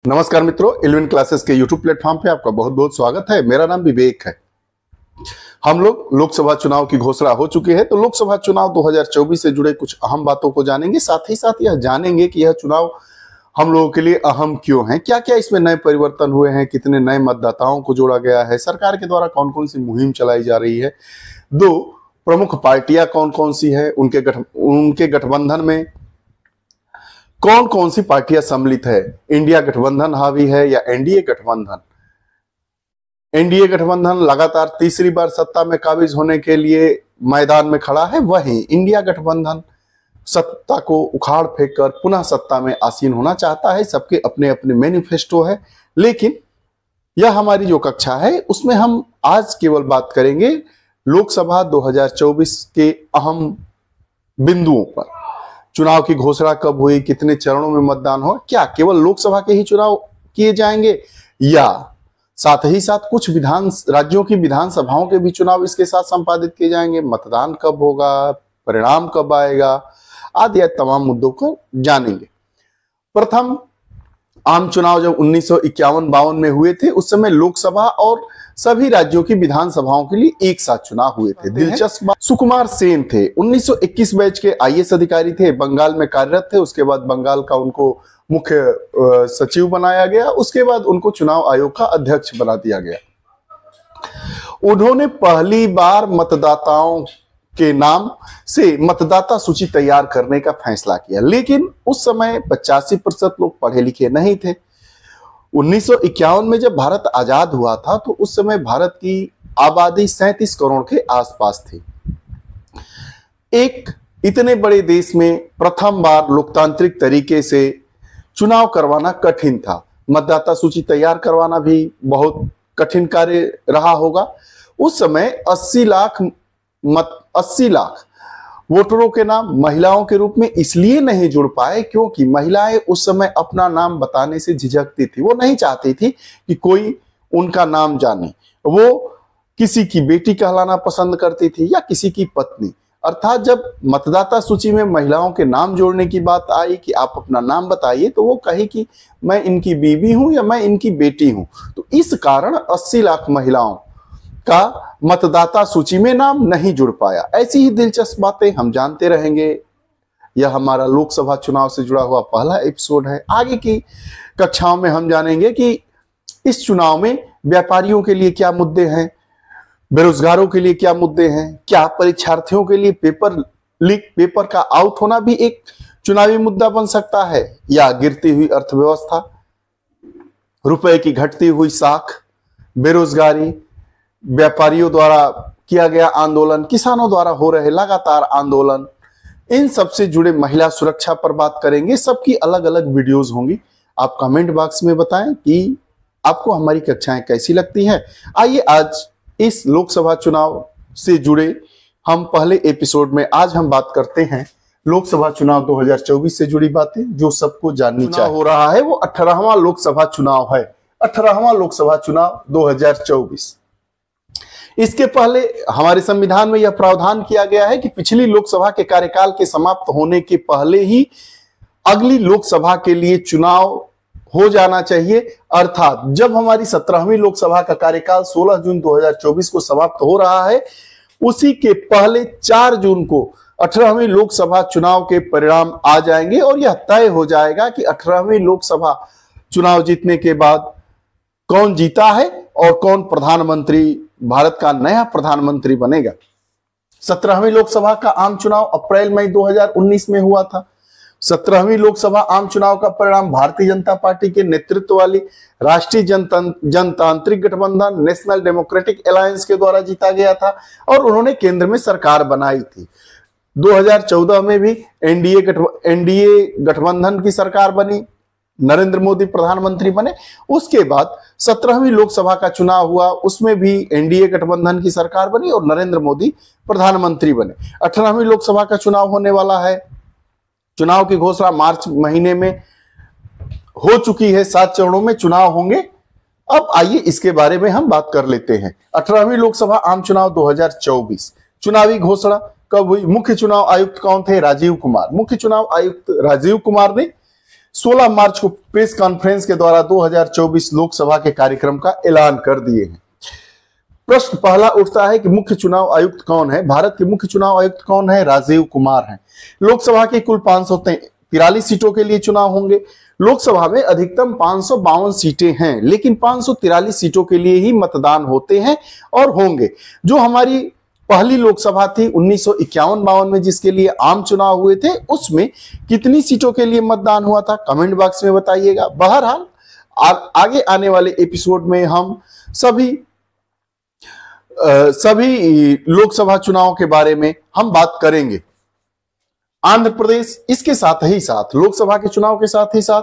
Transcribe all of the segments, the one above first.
नमस्कार मित्रों, eleven classes के यूट्यूब प्लेटफॉर्म पे आपका बहुत बहुत स्वागत है। मेरा नाम विवेक है। हम लोग लोकसभा चुनाव की घोषणा हो चुकी है, तो लोकसभा चुनाव 2024 से जुड़े कुछ अहम बातों को जानेंगे। साथ ही साथ यह जानेंगे कि यह चुनाव हम लोगों के लिए अहम क्यों है, क्या क्या इसमें नए परिवर्तन हुए हैं, कितने नए मतदाताओं को जोड़ा गया है, सरकार के द्वारा कौन कौन सी मुहिम चलाई जा रही है, दो प्रमुख पार्टियां कौन कौन सी है, उनके गठबंधन में कौन कौन सी पार्टियां सम्मिलित है, इंडिया गठबंधन हावी है या एनडीए गठबंधन। एनडीए गठबंधन लगातार तीसरी बार सत्ता में काबिज होने के लिए मैदान में खड़ा है, वहीं इंडिया गठबंधन सत्ता को उखाड़ फेंक कर पुनः सत्ता में आसीन होना चाहता है। सबके अपने अपने मैनिफेस्टो है, लेकिन यह हमारी जो कक्षा है उसमें हम आज केवल बात करेंगे लोकसभा 2024 के अहम बिंदुओं पर। चुनाव की घोषणा कब हुई, कितने चरणों में मतदान हो, क्या केवल लोकसभा के ही चुनाव किए जाएंगे या साथ ही साथ कुछ राज्यों की विधानसभाओं के भी चुनाव इसके साथ संपादित किए जाएंगे, मतदान कब होगा, परिणाम कब आएगा, आदि तमाम मुद्दों को जानेंगे। प्रथम आम चुनाव जब 1951-52 में हुए थे, उस समय लोकसभा और सभी राज्यों की विधानसभाओं के लिए एक साथ चुनाव हुए थे। दिलचस्प बात, सुकुमार सेन थे, 1921 बैच के आईएएस अधिकारी थे, बंगाल में कार्यरत थे। उसके बाद बंगाल का उनको मुख्य सचिव बनाया गया, उसके बाद उनको चुनाव आयोग का अध्यक्ष बना दिया गया। उन्होंने पहली बार मतदाताओं के नाम से मतदाता सूची तैयार करने का फैसला किया, लेकिन उस समय 85% लोग पढ़े लिखे नहीं थे। 1951 में जब भारत आजाद हुआ था तो उस समय भारत की आबादी 37 करोड़ के आसपास थी। एक इतने बड़े देश में प्रथम बार लोकतांत्रिक तरीके से चुनाव करवाना कठिन था। मतदाता सूची तैयार करवाना भी बहुत कठिन कार्य रहा होगा। उस समय 80 लाख वोटरों के नाम महिलाओं के रूप में इसलिए नहीं जुड़ पाए क्योंकि महिलाएं उस समय अपना नाम बताने से झिझकती थी। वो नहीं चाहती थी कि कोई उनका नाम जाने। वो किसी की बेटी कहलाना पसंद करती थी या किसी की पत्नी। अर्थात जब मतदाता सूची में महिलाओं के नाम जोड़ने की बात आई कि आप अपना नाम बताइए, तो वो कहे कि मैं इनकी बीवी हूं या मैं इनकी बेटी हूं। तो इस कारण 80 लाख महिलाओं का मतदाता सूची में नाम नहीं जुड़ पाया। ऐसी ही दिलचस्प बातें हम जानते रहेंगे। यह हमारा लोकसभा चुनाव से जुड़ा हुआ पहला एपिसोड है। आगे की कक्षाओं में हम जानेंगे कि इस चुनाव में व्यापारियों के लिए क्या मुद्दे हैं, बेरोजगारों के लिए क्या मुद्दे हैं, क्या परीक्षार्थियों के लिए पेपर का आउट होना भी एक चुनावी मुद्दा बन सकता है, या गिरती हुई अर्थव्यवस्था, रुपए की घटती हुई साख, बेरोजगारी, व्यापारियों द्वारा किया गया आंदोलन, किसानों द्वारा हो रहे लगातार आंदोलन, इन सब से जुड़े महिला सुरक्षा पर बात करेंगे। सबकी अलग अलग वीडियोस होंगी। आप कमेंट बॉक्स में बताएं कि आपको हमारी कक्षाएं कैसी लगती हैं। आइए आज इस लोकसभा चुनाव से जुड़े हम पहले एपिसोड में आज हम बात करते हैं लोकसभा चुनाव 2024 से जुड़ी बातें जो सबको जाननी चाहिए। हो रहा है वो 18वां लोकसभा चुनाव है, 18वां लोकसभा चुनाव 2024। इसके पहले हमारे संविधान में यह प्रावधान किया गया है कि पिछली लोकसभा के कार्यकाल के समाप्त होने के पहले ही अगली लोकसभा के लिए चुनाव हो जाना चाहिए। अर्थात जब हमारी 17वीं लोकसभा का कार्यकाल 16 जून 2024 को समाप्त हो रहा है, उसी के पहले 4 जून को 18वीं लोकसभा चुनाव के परिणाम आ जाएंगे और यह तय हो जाएगा कि 18वीं लोकसभा चुनाव जीतने के बाद कौन जीता है और कौन प्रधानमंत्री, भारत का नया प्रधानमंत्री बनेगा। 17वीं लोकसभा का आम चुनाव अप्रैल-मई 2019 में हुआ था। 17वीं लोकसभा आम चुनाव का परिणाम भारतीय जनता पार्टी के नेतृत्व वाली राष्ट्रीय जनतांत्रिक गठबंधन नेशनल डेमोक्रेटिक अलायंस के द्वारा जीता गया था और उन्होंने केंद्र में सरकार बनाई थी। 2014 में भी एनडीए गठबंधन की सरकार बनी, नरेंद्र मोदी प्रधानमंत्री बने। उसके बाद 17वीं लोकसभा का चुनाव हुआ, उसमें भी एनडीए गठबंधन की सरकार बनी और नरेंद्र मोदी प्रधानमंत्री बने। 18वीं लोकसभा का चुनाव होने वाला है। चुनाव की घोषणा मार्च महीने में हो चुकी है। 7 चरणों में चुनाव होंगे। अब आइए इसके बारे में हम बात कर लेते हैं। 18वीं लोकसभा आम चुनाव 2024 चुनावी घोषणा कब हुई? मुख्य चुनाव आयुक्त कौन थे? राजीव कुमार। मुख्य चुनाव आयुक्त राजीव कुमार ने 16 मार्च को प्रेस कॉन्फ्रेंस के द्वारा 2024 लोकसभा के कार्यक्रम का ऐलान कर दिए हैं। प्रश्न पहला उठता है कि मुख्य चुनाव आयुक्त कौन है? भारत के मुख्य चुनाव आयुक्त कौन है? राजीव कुमार हैं। लोकसभा की कुल 543 सीटों के लिए चुनाव होंगे। लोकसभा में अधिकतम 552 सीटें हैं, लेकिन 543 सीटों के लिए ही मतदान होते हैं और होंगे। जो हमारी पहली लोकसभा थी 1951-52 में, जिसके लिए आम चुनाव हुए थे, उसमें कितनी सीटों के लिए मतदान हुआ था? कमेंट बॉक्स में बताइएगा। बहरहाल आगे आने वाले एपिसोड में हम सभी लोकसभा चुनाव के बारे में हम बात करेंगे। आंध्र प्रदेश, इसके साथ ही साथ लोकसभा के चुनाव के साथ ही साथ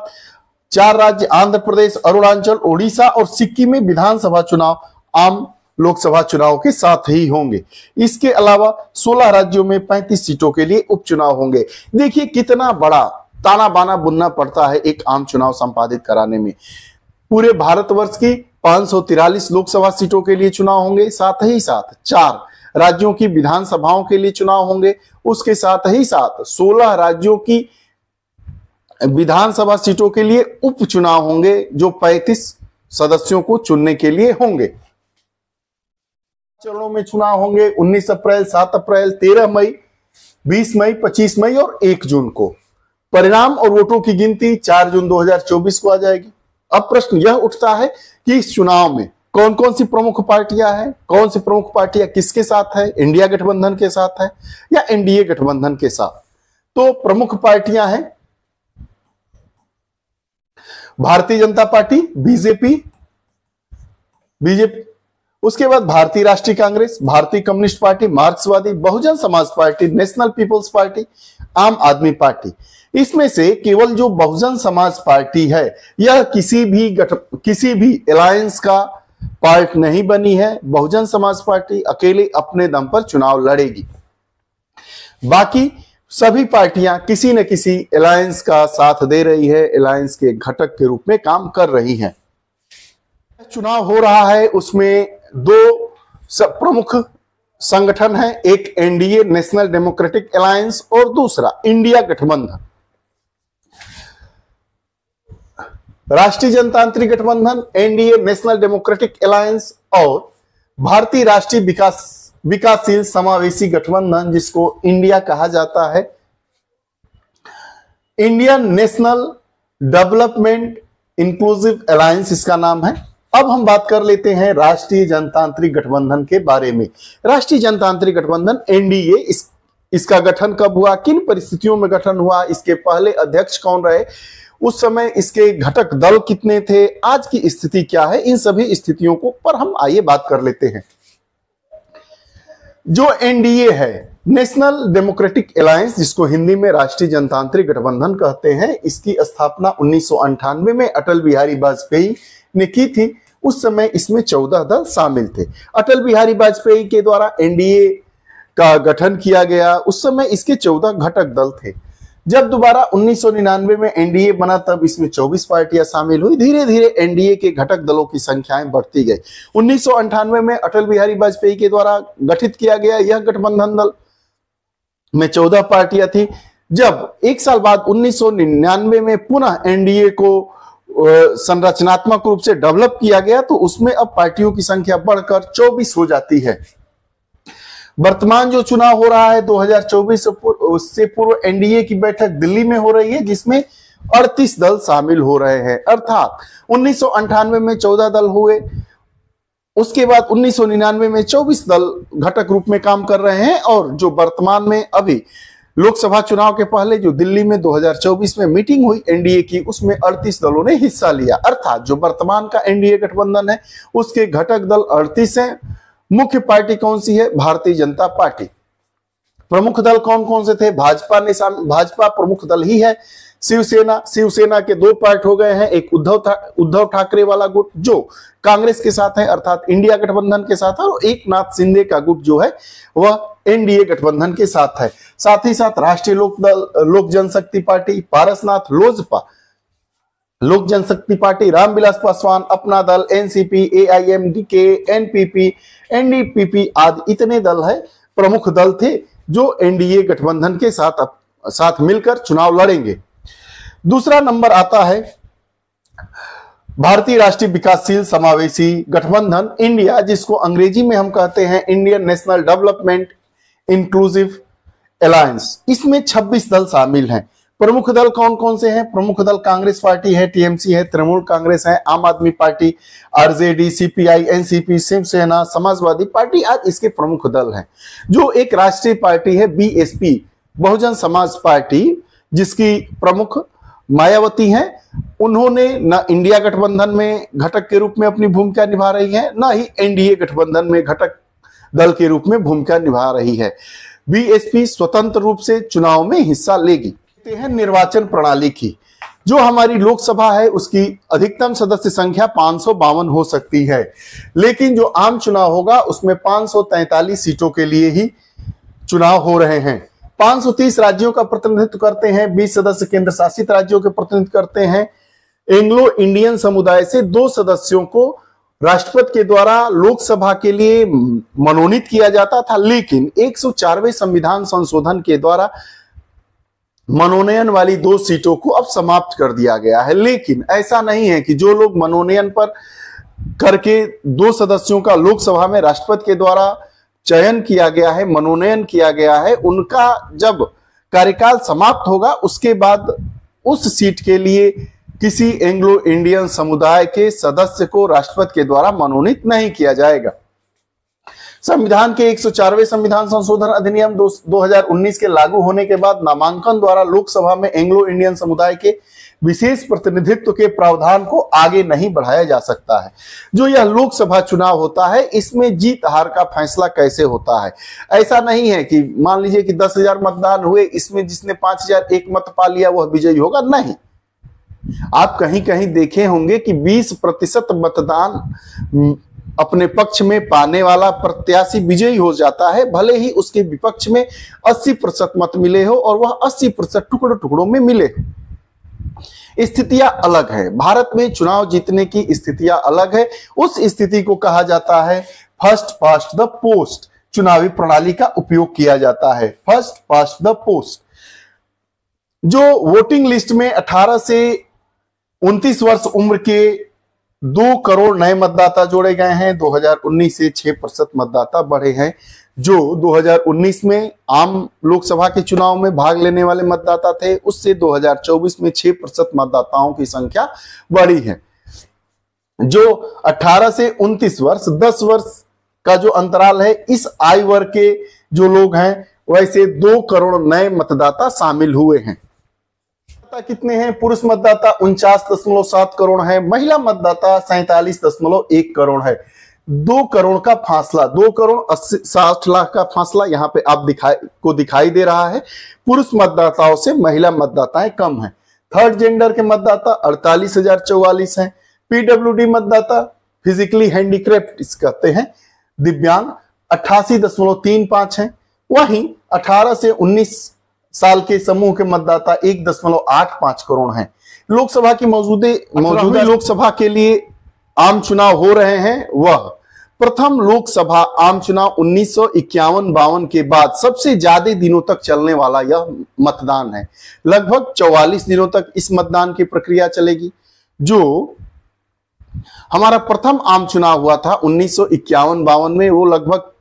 4 राज्य आंध्र प्रदेश, अरुणाचल, ओडिशा और सिक्किम में विधानसभा चुनाव आम लोकसभा चुनाव के साथ ही होंगे। इसके अलावा 16 राज्यों में 35 सीटों के लिए उपचुनाव होंगे। देखिए कितना बड़ा ताना बाना बुनना पड़ता है एक आम चुनाव संपादित कराने में। पूरे भारतवर्ष की 543 लोकसभा सीटों के लिए चुनाव होंगे, साथ ही साथ 4 राज्यों की विधानसभाओं के लिए चुनाव होंगे, उसके साथ ही साथ 16 राज्यों की विधानसभा सीटों के लिए उपचुनाव होंगे, जो 35 सदस्यों को चुनने के लिए होंगे। चरणों में चुनाव होंगे 19 अप्रैल, 7 अप्रैल, 13 मई, 20 मई, 25 मई और 1 जून को। परिणाम और वोटों की गिनती 4 जून 2024 को आ जाएगी। अब प्रश्न यह उठता है कि इस चुनाव में कौन कौन सी प्रमुख पार्टियां हैं, कौन सी प्रमुख पार्टियां किसके साथ है? इंडिया गठबंधन के साथ है या एनडीए गठबंधन के साथ? तो प्रमुख पार्टियां हैं भारतीय जनता पार्टी, बीजेपी, उसके बाद भारतीय राष्ट्रीय कांग्रेस, भारतीय कम्युनिस्ट पार्टी, मार्क्सवादी, Bahujan Samaj party, national peoples party, आम आदमी पार्टी। इसमें से केवल जो बहुजन समाज पार्टी है यह किसी भी अलायंस का पार्ट नहीं बनी है। बहुजन समाज पार्टी अकेले अपने दम पर चुनाव लड़ेगी। बाकी सभी पार्टियां किसी न किसी अलायंस का साथ दे रही है, अलायंस के घटक के रूप में काम कर रही हैं। चुनाव हो रहा है, उसमें 2 प्रमुख संगठन हैं, एक एनडीए नेशनल डेमोक्रेटिक अलायंस और दूसरा इंडिया गठबंधन। राष्ट्रीय जनतांत्रिक गठबंधन, एनडीए नेशनल डेमोक्रेटिक अलायंस और भारतीय राष्ट्रीय विकासशील समावेशी गठबंधन, जिसको इंडिया कहा जाता है, Indian national development inclusive alliance इसका नाम है। अब हम बात कर लेते हैं राष्ट्रीय जनतांत्रिक गठबंधन के बारे में। राष्ट्रीय जनतांत्रिक गठबंधन एनडीए, इसका गठन कब हुआ, किन परिस्थितियों में गठन हुआ, इसके पहले अध्यक्ष कौन रहे, उस समय इसके घटक दल कितने थे, आज की स्थिति क्या है, इन सभी स्थितियों को पर हम आइए बात कर लेते हैं। जो एनडीए है, नेशनल डेमोक्रेटिक अलायंस, जिसको हिंदी में राष्ट्रीय जनतांत्रिक गठबंधन कहते हैं, इसकी स्थापना 1998 में अटल बिहारी वाजपेयी ने की थी। उस समय इसमें 14 दल शामिल थे। अटल बिहारी वाजपेयी के द्वारा एनडीए का गठन किया गया। उस समय इसके 14 घटक दल थे। जब दोबारा 1999 में एनडीए बना तब इसमें 24 पार्टियां शामिल हुई। धीरे धीरे एनडीए के घटक दलों की संख्याएं बढ़ती गई। 1998 में अटल बिहारी वाजपेयी के द्वारा गठित किया गया यह गठबंधन दल में 14 पार्टियां थी। जब एक साल बाद 1999 में पुनः एनडीए को संरचनात्मक रूप से डेवलप किया गया तो उसमें अब पार्टियों की संख्या बढ़कर 24 हो जाती है। वर्तमान जो चुनाव हो रहा है 2024 से पूर्व एनडीए की बैठक दिल्ली में हो रही है, जिसमें 38 दल शामिल हो रहे हैं। अर्थात 1998 में 14 दल हुए, उसके बाद 1999 में 24 दल घटक रूप में काम कर रहे हैं, और जो वर्तमान में अभी लोकसभा चुनाव के पहले जो दिल्ली में 2024 में मीटिंग हुई एनडीए की, उसमें 38 दलों ने हिस्सा लिया। अर्थात जो वर्तमान का एनडीए गठबंधन है उसके घटक दल 38 हैं। मुख्य पार्टी कौन सी है? भारतीय जनता पार्टी। प्रमुख दल कौन कौन से थे? भाजपा प्रमुख दल ही है। शिवसेना के 2 पार्ट हो गए हैं, एक उद्धव ठाकरे वाला गुट जो कांग्रेस के साथ है अर्थात इंडिया गठबंधन के साथ है, और एक नाथ शिंदे का गुट जो है वह एनडीए गठबंधन के साथ है। साथ ही साथ राष्ट्रीय लोक जनशक्ति पार्टी, पारसनाथ लोजपा, लोक जनशक्ति पार्टी, रामविलास पासवान, अपना दल, एनसीपी, एआईएमडीके, एनपीपी, एनडीपीपी आदि इतने दल है, प्रमुख दल थे जो एनडीए गठबंधन के साथ मिलकर चुनाव लड़ेंगे। दूसरा नंबर आता है भारतीय राष्ट्रीय विकासशील समावेशी गठबंधन इंडिया, जिसको अंग्रेजी में हम कहते हैं Indian national development inclusive alliance. इसमें 26 दल शामिल हैं। प्रमुख दल कौन कौन से हैं? प्रमुख दल कांग्रेस पार्टी है, टीएमसी है, तृणमूल कांग्रेस है, Aam Aadmi party, RJD, CPI, NCP, Shiv Sena, Samajwadi party आज इसके प्रमुख दल हैं। जो एक राष्ट्रीय पार्टी है बीएसपी, बहुजन समाज पार्टी, जिसकी प्रमुख मायावती हैं, उन्होंने न इंडिया गठबंधन में घटक के रूप में अपनी भूमिका निभा रही है, न ही एनडीए गठबंधन में घटक दल के रूप में भूमिका निभा रही है। बीएसपी स्वतंत्र रूप से चुनाव में हिस्सा लेगी। हैं निर्वाचन प्रणाली की, जो हमारी लोकसभा है उसकी अधिकतम सदस्य संख्या 552 हो सकती है, लेकिन जो आम चुनाव होगा उसमें 543 सीटों के लिए ही चुनाव हो रहे हैं। 530 राज्यों का प्रतिनिधित्व करते हैं, 20 सदस्य केंद्र शासित राज्यों के प्रतिनिधित्व करते हैं। एंग्लो इंडियन समुदाय से 2 सदस्यों को राष्ट्रपति के द्वारा लोकसभा के लिए मनोनीत किया जाता था, लेकिन 104वें संविधान संशोधन के द्वारा मनोनयन वाली 2 सीटों को अब समाप्त कर दिया गया है। लेकिन ऐसा नहीं है कि जो लोग मनोनयन पर करके 2 सदस्यों का लोकसभा में राष्ट्रपति के द्वारा चयन किया गया है, मनोनयन किया गया है, उनका जब कार्यकाल समाप्त होगा उसके बाद उस सीट के लिए किसी एंग्लो इंडियन समुदाय के सदस्य को राष्ट्रपति के द्वारा मनोनीत नहीं किया जाएगा। संविधान के 104वें संविधान संशोधन अधिनियम 2019 के लागू होने के बाद नामांकन द्वारा लोकसभा में एंग्लो इंडियन समुदाय के विशेष प्रतिनिधित्व के प्रावधान को आगे नहीं बढ़ाया जा सकता है। जो यह लोकसभा चुनाव होता है, इसमें जीत हार का फैसला कैसे होता है? ऐसा नहीं है कि मान लीजिए कि 10,000 मतदान हुए, इसमें जिसने 5,001 मत पा लिया वह विजयी होगा, नहीं। आप कहीं कहीं देखे होंगे कि 20% मतदान अपने पक्ष में पाने वाला प्रत्याशी विजयी हो जाता है, भले ही उसके विपक्ष में 80% मत मिले हो और वह 80% टुकड़ों टुकड़ों में मिले हो। स्थितियां अलग है। भारत में चुनाव जीतने की स्थितियां अलग है। उस स्थिति को कहा जाता है फर्स्ट पास्ट द पोस्ट। चुनावी प्रणाली का उपयोग किया जाता है, फर्स्ट पास्ट द पोस्ट। जो वोटिंग लिस्ट में 18 से 29 वर्ष उम्र के 2 करोड़ नए मतदाता जोड़े गए हैं। 2019 से 6% मतदाता बढ़े हैं। जो 2019 में आम लोकसभा के चुनाव में भाग लेने वाले मतदाता थे, उससे 2024 में 6% मतदाताओं की संख्या बढ़ी है। जो 18 से 29 वर्ष, 10 वर्ष का जो अंतराल है, इस आयु वर्ग के जो लोग हैं, वैसे 2 करोड़ नए मतदाता शामिल हुए हैं। कितने हैं? पुरुष मतदाता 49.7 करोड़ है, महिला मतदाता 47.1 करोड़ है। 2 करोड़ का फासला, 2 करोड़ 60 लाख का फासला यहाँ पे आप दिखाई दे रहा है। पुरुष मतदाताओं से महिला मतदाताएं कम हैं। थर्ड जेंडर के मतदाता 48,044 हैं। पीडब्ल्यूडी मतदाता, फिजिकली हैंडीक्राफ्ट कहते हैं, दिव्यांग 88.35 हैं। वहीं 18 से 19 साल के समूह के मतदाता 1.85 करोड़ हैं। लोकसभा की मौजूदा लोकसभा के लिए आम चुनाव हो रहे हैं। वह प्रथम लोकसभा आम चुनाव 1951-52 के बाद सबसे ज्यादा दिनों तक चलने वाला यह मतदान है। लगभग 44 दिनों तक इस मतदान की प्रक्रिया चलेगी। जो हमारा प्रथम आम चुनाव हुआ था 1951-52 में, वो लगभग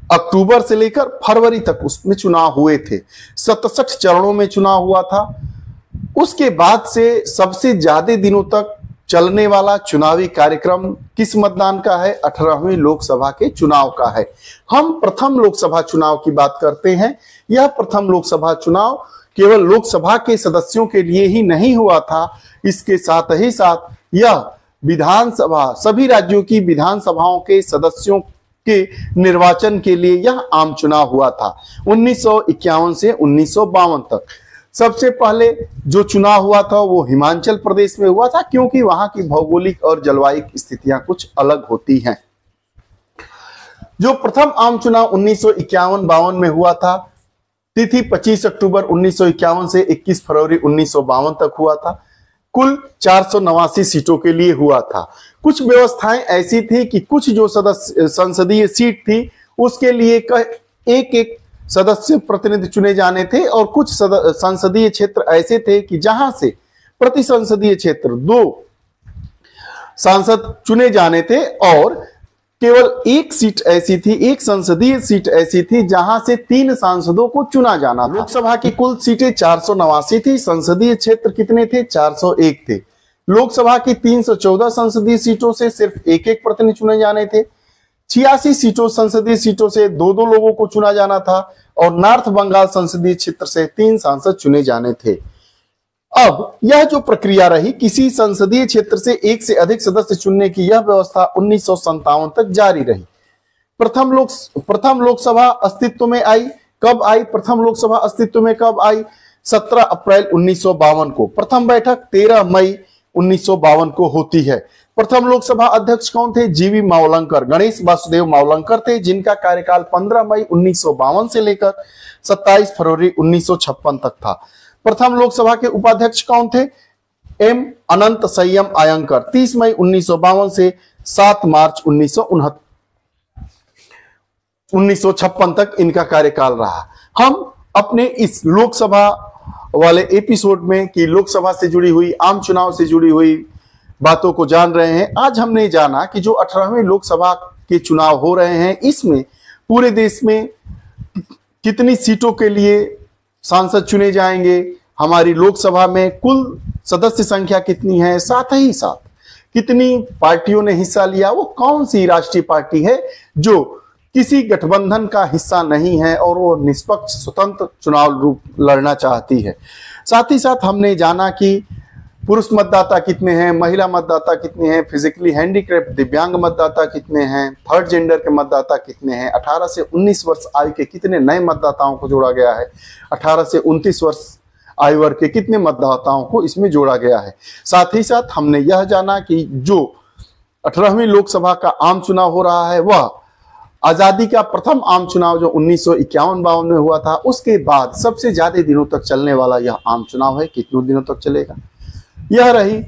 अक्टूबर से लेकर फरवरी तक उसमें चुनाव हुए थे। 67 चरणों में चुनाव हुआ था। उसके बाद से सबसे ज्यादा दिनों तक चलने वाला चुनावी कार्यक्रम किस मतदान का है? 18वीं लोकसभा के चुनाव का है। हम प्रथम लोकसभा चुनाव की बात करते हैं। यह प्रथम लोकसभा चुनाव केवल लोकसभा के सदस्यों के लिए ही नहीं हुआ था, इसके साथ ही साथ यह विधानसभा, सभी राज्यों की विधानसभाओं के सदस्यों के निर्वाचन के लिए यह आम चुनाव हुआ था 1951 से 1952 तक। सबसे पहले जो चुनाव हुआ था वो हिमाचल प्रदेश में हुआ था, क्योंकि वहां की भौगोलिक और जलवायु स्थितियां कुछ अलग होती हैं। जो प्रथम आम चुनाव 1951-52 में हुआ था, तिथि 25 अक्टूबर 1951 से 21 फरवरी 1952 तक हुआ था। कुल 489 सीटों के लिए हुआ था। कुछ व्यवस्थाएं ऐसी थी कि कुछ जो संसदीय सीट थी उसके लिए एक सदस्य प्रतिनिधि चुने जाने थे और कुछ संसदीय क्षेत्र ऐसे थे कि जहां से प्रति संसदीय क्षेत्र 2 सांसद चुने जाने थे और केवल एक सीट ऐसी थी, एक संसदीय सीट ऐसी थी जहां से 3 सांसदों को चुना जाना था। लोकसभा की कुल सीटें 489 थी, संसदीय क्षेत्र कितने थे? 401 थे। लोकसभा की 314 संसदीय सीटों से सिर्फ एक एक प्रतिनिधि चुने जाने थे। 86 सीटों संसदीय सीटों से 2-2 लोगों को चुना जाना था और नॉर्थ बंगाल संसदीय क्षेत्र से 3 सांसद चुने जाने थे। अब यह जो प्रक्रिया रही, किसी संसदीय क्षेत्र से एक से अधिक सदस्य चुनने की यह व्यवस्था 1957 तक जारी रही। प्रथम लोकसभा अस्तित्व में आई। कब आई प्रथम लोकसभा अस्तित्व में? कब आई? 17 अप्रैल 1952 को। प्रथम बैठक 13 मई 1952 को होती है। प्रथम लोकसभा अध्यक्ष कौन थे? जीवी मावलंकर, गणेश वासुदेव मावलंकर थे, जिनका कार्यकाल 15 मई 1952 से लेकर 27 फरवरी 1956 तक था। प्रथम लोकसभा के उपाध्यक्ष कौन थे? एम अनंत संयम आयंकर, 30 मई 1952 से 7 मार्च 1956 तक इनका कार्यकाल रहा। हम अपने इस लोकसभा वाले एपिसोड में कि लोकसभा से जुड़ी हुई, आम चुनाव से जुड़ी हुई बातों को जान रहे हैं। आज हमने जाना कि जो 18वें लोकसभा के चुनाव हो रहे हैं, इसमें पूरे देश में कितनी सीटों के लिए सांसद चुने जाएंगे, हमारी लोकसभा में कुल सदस्य संख्या कितनी है, साथ ही साथ कितनी पार्टियों ने हिस्सा लिया, वो कौन सी राष्ट्रीय पार्टी है जो किसी गठबंधन का हिस्सा नहीं है और वो निष्पक्ष स्वतंत्र चुनाव लड़ना चाहती है। साथ ही साथ हमने जाना कि पुरुष मतदाता कितने हैं, महिला मतदाता कितने हैं, फिजिकली हैंडीक्राफ्ट दिव्यांग मतदाता कितने हैं, थर्ड जेंडर के मतदाता कितने हैं, 18 से 19 वर्ष आयु के कितने नए मतदाताओं को जोड़ा गया है, 18 से 29 वर्ष आयु वर्ग के कितने मतदाताओं को इसमें जोड़ा गया है। साथ ही साथ हमने यह जाना कि जो 18वीं लोकसभा का आम चुनाव हो रहा है, वह आजादी का प्रथम आम चुनाव जो 1951-52 में हुआ था, उसके बाद सबसे ज्यादा दिनों तक चलने वाला यह आम चुनाव है। कितने दिनों तक चलेगा? यह रही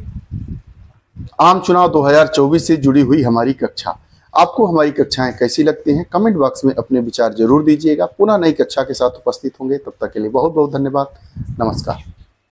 आम चुनाव 2024 से जुड़ी हुई हमारी कक्षा। आपको हमारी कक्षाएं कैसी लगती हैं? कमेंट बॉक्स में अपने विचार जरूर दीजिएगा। पुनः नई कक्षा के साथ उपस्थित होंगे, तब तक के लिए बहुत बहुत धन्यवाद। नमस्कार।